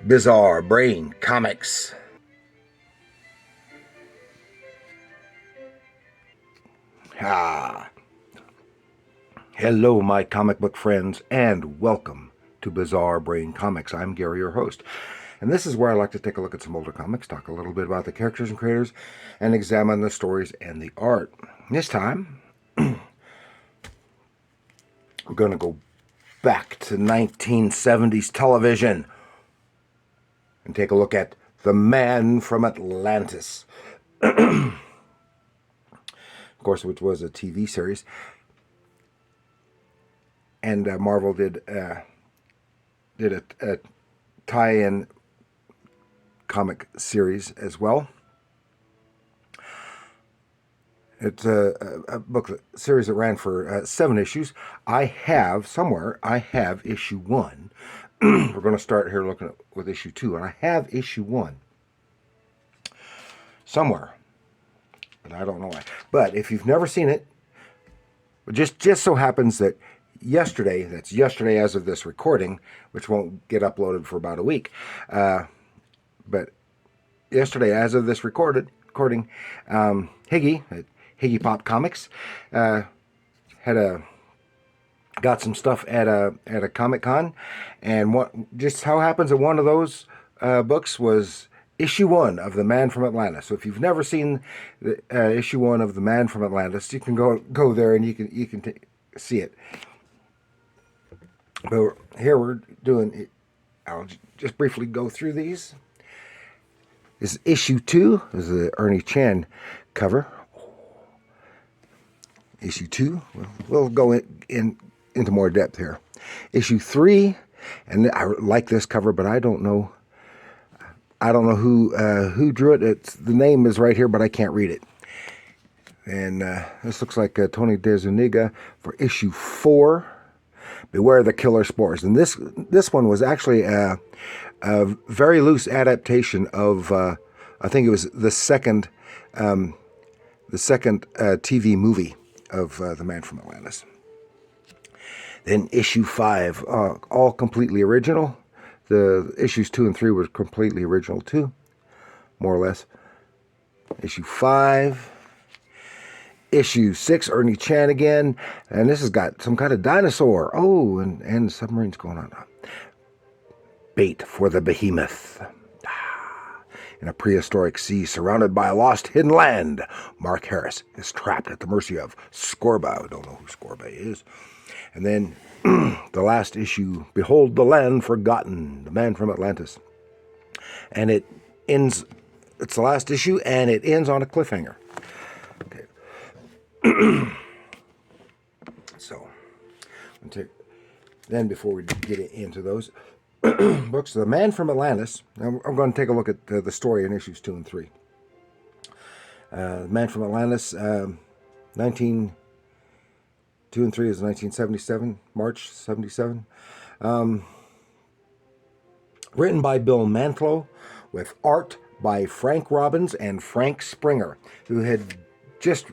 Bizarre Brain Comics. Ah. Hello, my comic book friends, and welcome to Bizarre Brain Comics. I'm Gary, your host, and this is where I like to take a look at some older comics, talk a little bit about the characters and creators, and examine the stories and the art. This time, we're going to go back to 1970s television and take a look at The Man from Atlantis. Of course, which was a TV series. And Marvel did a tie-in comic series as well. It's a book series that ran for 7 issues. I have issue 1. We're going to start here looking with issue 2, and I have issue 1 somewhere, but I don't know why. But if you've never seen it, just so happens that yesterday, that's yesterday as of this recording, which won't get uploaded for about a week, but yesterday as of this recording, Higgy at Higgy Pop Comics got some stuff at a Comic-Con, and what just how happens that one of those books was issue 1 of The Man from Atlantis. So if you've never seen the, issue 1 of The Man from Atlantis, you can go there and you can see it. But here we're doing. I'll just briefly go through these. This is issue 2. This is the Ernie Chan cover. Issue 2. We'll go into more depth here. Issue 3, and I like this cover, but I don't know who drew it. The name is right here, but I can't read it. And this looks like Tony DeZuniga for issue 4. Beware the Killer Spores. And this one was actually a very loose adaptation of I think it was the second TV movie of The Man from Atlantis. Then issue 5, all completely original. The issues 2 and 3 were completely original too, more or less. Issue 5. Issue 6, Ernie Chan again, and this has got some kind of dinosaur. Oh, and submarines going on. Bait for the behemoth. In a prehistoric sea surrounded by a lost hidden land, Mark Harris is trapped at the mercy of Scorba. I don't know who Scorba is. And then the last issue, Behold the Land Forgotten, The Man from Atlantis. And it ends, it's the last issue, and it ends on a cliffhanger. Okay. So, then before we get into those books, The Man from Atlantis, I'm going to take a look at the story in issues 2 and 3. The Man from Atlantis, 2 and 3 is 1977, March 77. Written by Bill Mantlo, with art by Frank Robbins and Frank Springer, who had just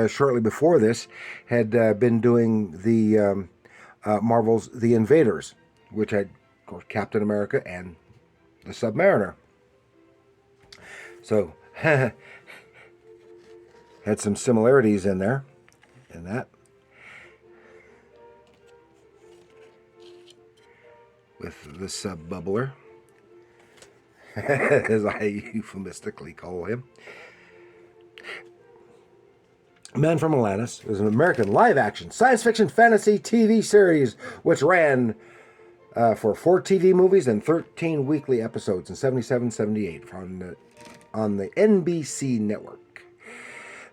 shortly before this had been doing the Marvel's The Invaders, which had, of course, Captain America and the Submariner. So had some similarities in there in that. With the sub-bubbler, as I euphemistically call him. Man from Atlantis is an American live-action science fiction fantasy TV series which ran for 4 TV movies and 13 weekly episodes in 77-78 on the NBC network.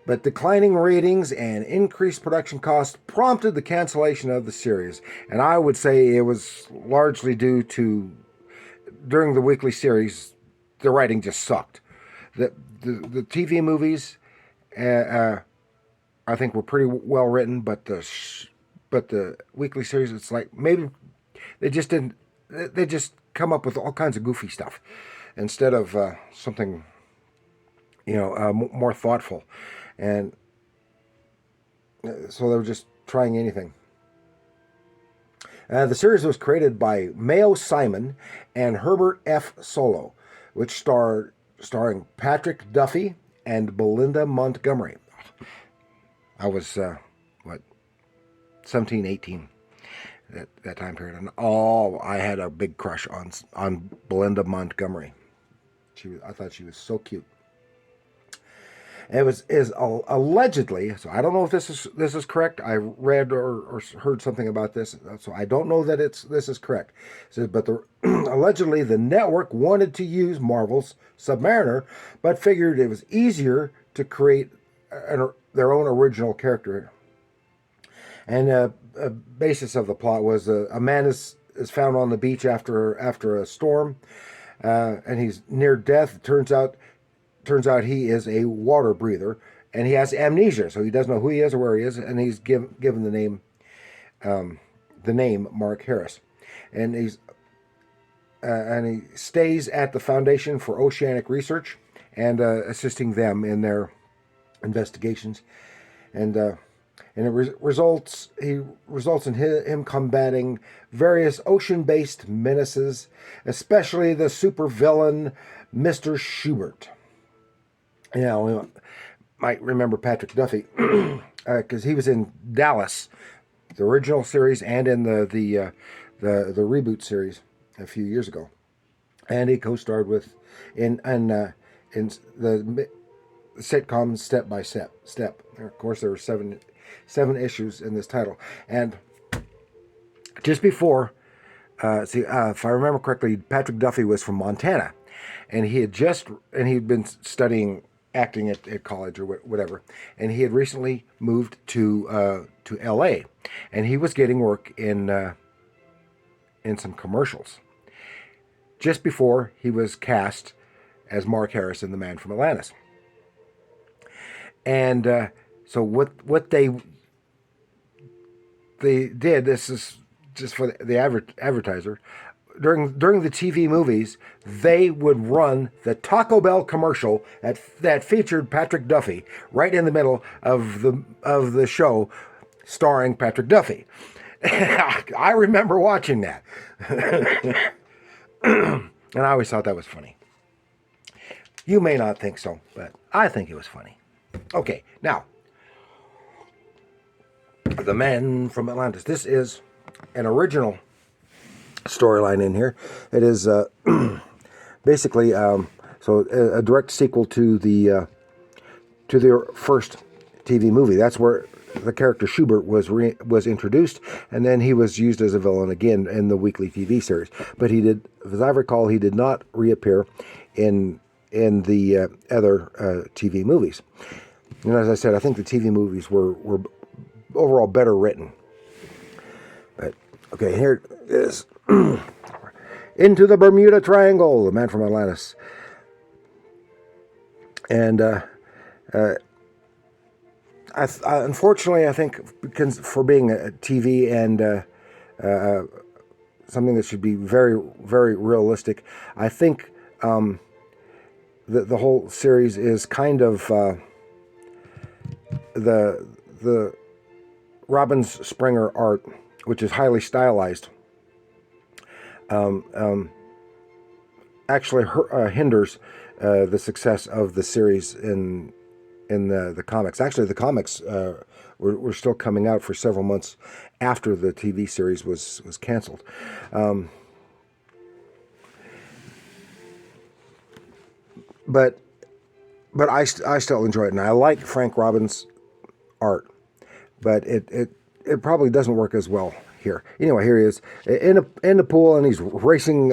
But declining ratings and increased production costs prompted the cancellation of the series. And I would say it was largely due to, during the weekly series, the writing just sucked. The TV movies, I think, were pretty well written, but the weekly series, it's like maybe they just come up with all kinds of goofy stuff instead of something, more thoughtful. And so they were just trying anything. The series was created by Mayo Simon and Herbert F. Solo, which starring Patrick Duffy and Belinda Montgomery. I was, 17, 18 that time period. And I had a big crush on Belinda Montgomery. I thought she was so cute. It is allegedly, so I don't know if this is correct. I read or heard something about this, so I don't know that this is correct. It says, but allegedly the network wanted to use Marvel's Submariner, but figured it was easier to create their own original character. And a basis of the plot was a man is found on the beach after a storm, and he's near death. Turns out he is a water breather, and he has amnesia, so he doesn't know who he is or where he is, and he's given the name Mark Harris, and he stays at the Foundation for Oceanic Research and assisting them in their investigations, and it results in him combating various ocean-based menaces, especially the supervillain Mr. Schubert. You know, we might remember Patrick Duffy because he was in Dallas, the original series, and in the reboot series a few years ago, and he co-starred with in the sitcom Step by Step. Of course, there were seven issues in this title, and just before, if I remember correctly, Patrick Duffy was from Montana, and he'd been studying acting at college or whatever, and he had recently moved to L.A. and he was getting work in some commercials. Just before he was cast as Mark Harris in The Man from Atlantis, and so what they did. This is just for the advertiser. During the TV movies, they would run the Taco Bell commercial that featured Patrick Duffy right in the middle of the show, starring Patrick Duffy. I remember watching that, and I always thought that was funny. You may not think so, but I think it was funny. Okay, now, The Man from Atlantis. This is an original storyline in here. It is basically a direct sequel to the first TV movie. That's where the character Schubert was introduced, and then he was used as a villain again in the weekly TV series. But he did, as I recall, he did not reappear in the other TV movies. And as I said, I think the TV movies were overall better written. But okay, here it is. Into the Bermuda Triangle, The Man from Atlantis. And unfortunately, I think for being a TV and something that should be very, very realistic, I think the whole series is kind of the Robbins Springer art, which is highly stylized, actually hinders the success of the series in the comics. Actually, the comics were still coming out for several months after the TV series was canceled. But I still enjoy it, and I like Frank Robbins' art, but it probably doesn't work as well here. Anyway, here he is in the pool, and he's racing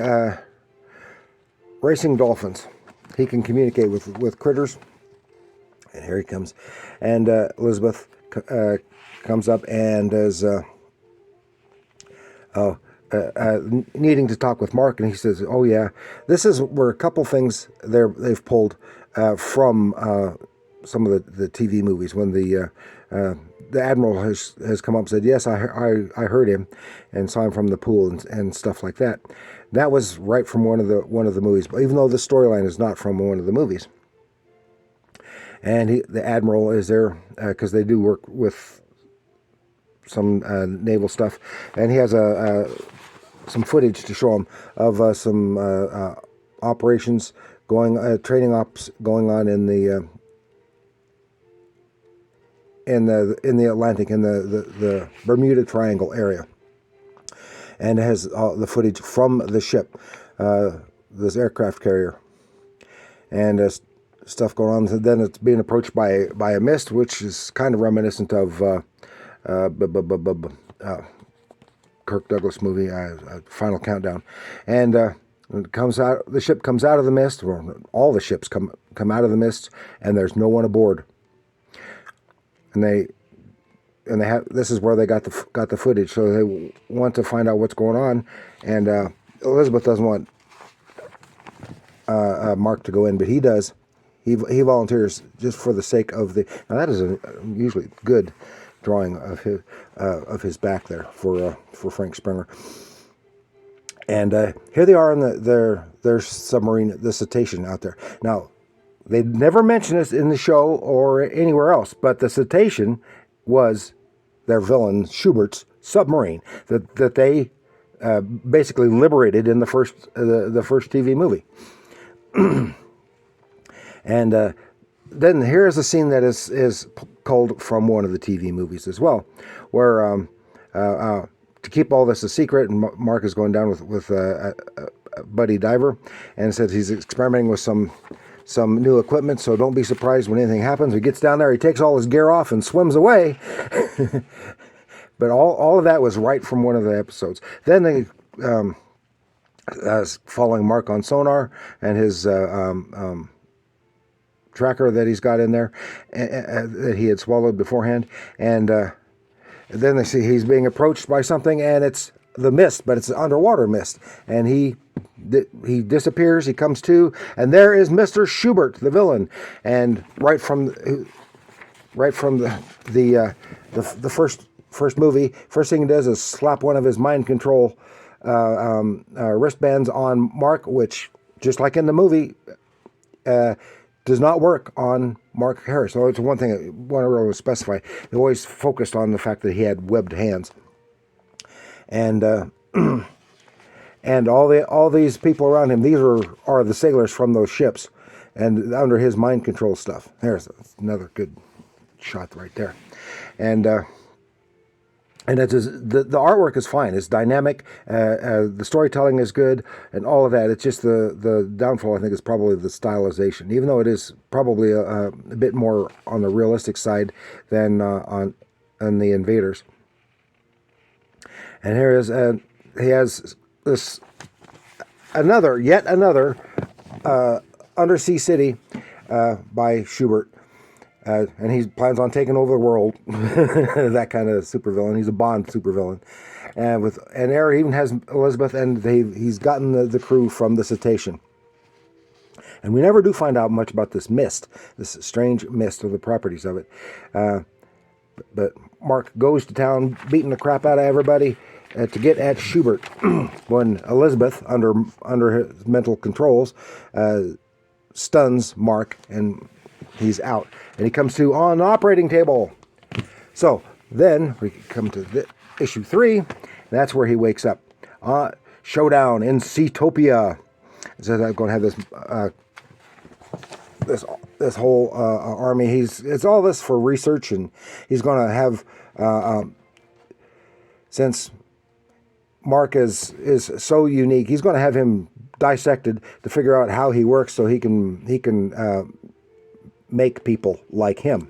dolphins. He can communicate with critters, and here he comes. And Elizabeth comes up and is needing to talk with Mark, and he says, "Oh yeah, this is where a couple things they've pulled from some of the TV movies when the admiral has come up and said, yes, I heard him and saw him from the pool and stuff like that. That was right from one of the movies, but even though the storyline is not from one of the movies. And the admiral is there because they do work with some naval stuff, and he has some footage to show him of some operations training ops going on in the Atlantic, in the Bermuda Triangle area, and it has the footage from the ship, this aircraft carrier, and stuff going on. Then it's being approached by a mist, which is kind of reminiscent of Kirk Douglas movie, Final Countdown, and it comes out. The ship comes out of the mist, or all the ships come out of the mist, and there's no one aboard. And they have, this is where they got the footage, so they want to find out what's going on, and Elizabeth doesn't want Mark to go in, but he does. He volunteers just for the sake of the. Now that is a usually good drawing of his back there for Frank Springer. And here they are in their submarine, the Cetacean out there. Now, they never mention this in the show or anywhere else, but the Cetacean was their villain Schubert's submarine that they basically liberated in the first TV movie. And then here's a scene that is culled from one of the TV movies as well, where to keep all this a secret, and Mark is going down with a buddy diver, and says he's experimenting with some new equipment, so don't be surprised when anything happens. He gets down there, he takes all his gear off and swims away. But all of that was right from one of the episodes. Then they following Mark on sonar and his tracker that he's got in there that he had swallowed beforehand, and then they see he's being approached by something, and it's the mist, but it's an underwater mist, and he disappears. He comes to, and there is Mr. Schubert, the villain, and right from the first movie, first thing he does is slap one of his mind control wristbands on Mark, which, just like in the movie, does not work on Mark Harris. So it's one thing I want to really specify. They always focused on the fact that he had webbed hands, and and all these people around him. These are the sailors from those ships, and under his mind control stuff. There's another good shot right there, and it's the artwork is fine. It's dynamic. The storytelling is good, and all of that. It's just the downfall, I think, is probably the stylization. Even though it is probably a bit more on the realistic side than on the Invaders. And here is he has this yet another undersea city by Schubert. And he plans on taking over the world. That kind of supervillain. He's a Bond supervillain. And there he even has Elizabeth, and he's gotten the crew from the Cetacean. And we never do find out much about this mist, this strange mist, or the properties of it. But Mark goes to town, beating the crap out of everybody to get at Schubert. When Elizabeth, under his mental controls, stuns Mark, and he's out. And he comes to on the operating table. So then we come to issue 3. And that's where he wakes up. Showdown in Seatopia. So I'm going to have this whole army. It's all this for research, and he's going to have since Mark is so unique, he's going to have him dissected to figure out how he works, so he can make people like him.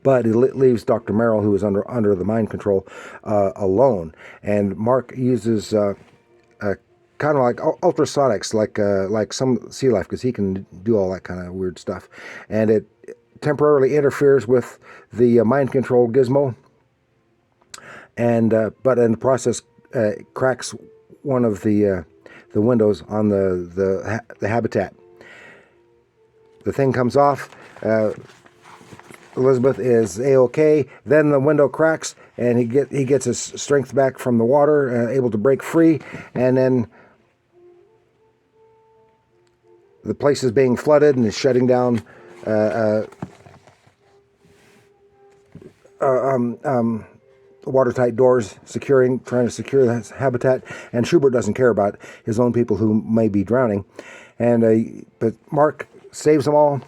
But it leaves Dr. Merrill, who is under the mind control, alone. And Mark uses kind of like ultrasonics, like some sea life, because he can do all that kind of weird stuff. And it temporarily interferes with the mind control gizmo, and but in the process cracks one of the windows on the habitat. The thing comes off. Elizabeth is A-OK. Then the window cracks, and he gets his strength back from the water, able to break free. And then the place is being flooded and is shutting down. watertight doors, trying to secure the habitat. And Schubert doesn't care about his own people who may be drowning. And but Mark saves them all,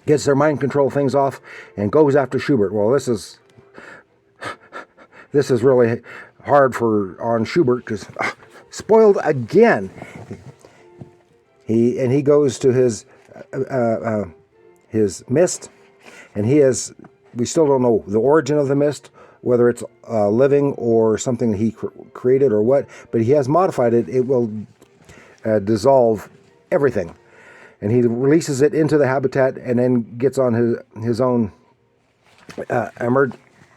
gets their mind control things off, and goes after Schubert. Well, this is really hard on Schubert because spoiled again. He goes to his mist, and we still don't know the origin of the mist, whether it's living or something that he created or what, but he has modified it. It will dissolve everything. And he releases it into the habitat and then gets on his own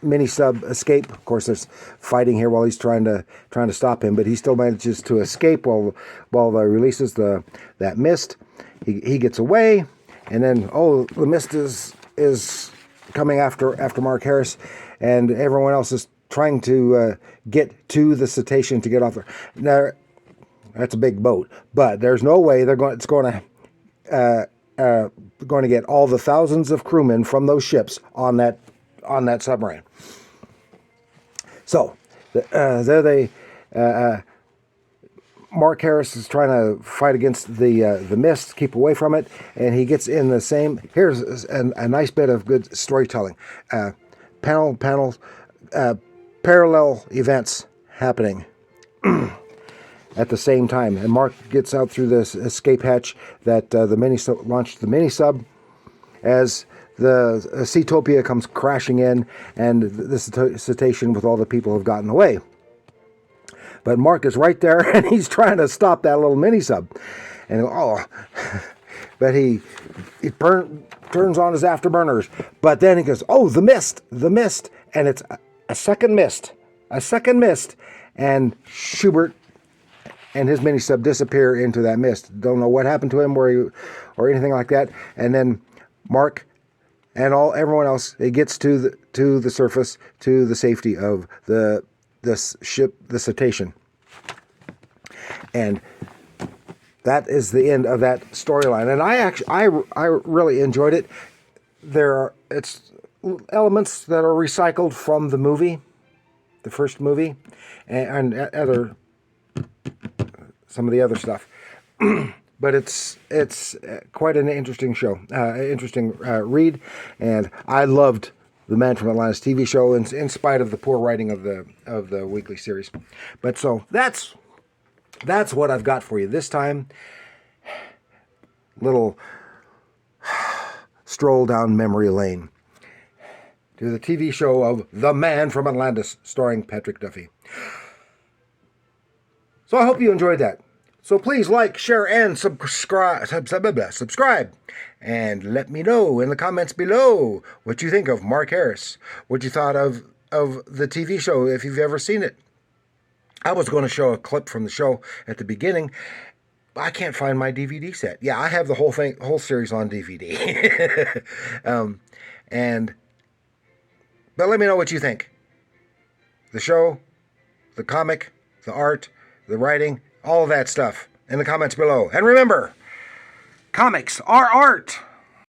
mini sub escape. Of course, there's fighting here while he's trying to stop him, but he still manages to escape while he releases that mist. He gets away, and then the mist is coming after Mark Harris, and everyone else is trying to get to the cetacean to get off there. Now, that's a big boat, but there's no way it's going to get all the thousands of crewmen from those ships on that submarine. So Mark Harris is trying to fight against the mist, keep away from it, and he gets in the same. Here's a nice bit of good storytelling. Parallel events happening at the same time, and Mark gets out through this escape hatch that launched the mini sub as the Seatopia comes crashing in, and the cetacean with all the people have gotten away. But Mark is right there, and he's trying to stop that little mini sub, and but he turns on his afterburners. But then he goes, the mist, and it's a second mist, and Schubert and his mini sub disappear into that mist. Don't know what happened to him or anything like that. And then Mark and everyone else, it gets to the surface, to the safety of the ship, the cetacean. And that is the end of that storyline. And I really enjoyed it. It's elements that are recycled from the movie, the first movie, and some of the other stuff. But it's quite an interesting show, interesting read, and I loved the Man from Atlantis TV show in spite of the poor writing of the weekly series. But so that's what I've got for you this time. Little stroll down memory lane to the TV show of The Man from Atlantis, starring Patrick Duffy. So I hope you enjoyed that. So please like, share, and subscribe, and let me know in the comments below what you think of Mark Harris, what you thought of the TV show, if you've ever seen it. I was going to show a clip from the show at the beginning. I can't find my DVD set. Yeah, I have the whole series on DVD. But let me know what you think. The show, the comic, the art, the writing, all of that stuff in the comments below. And remember, comics are art.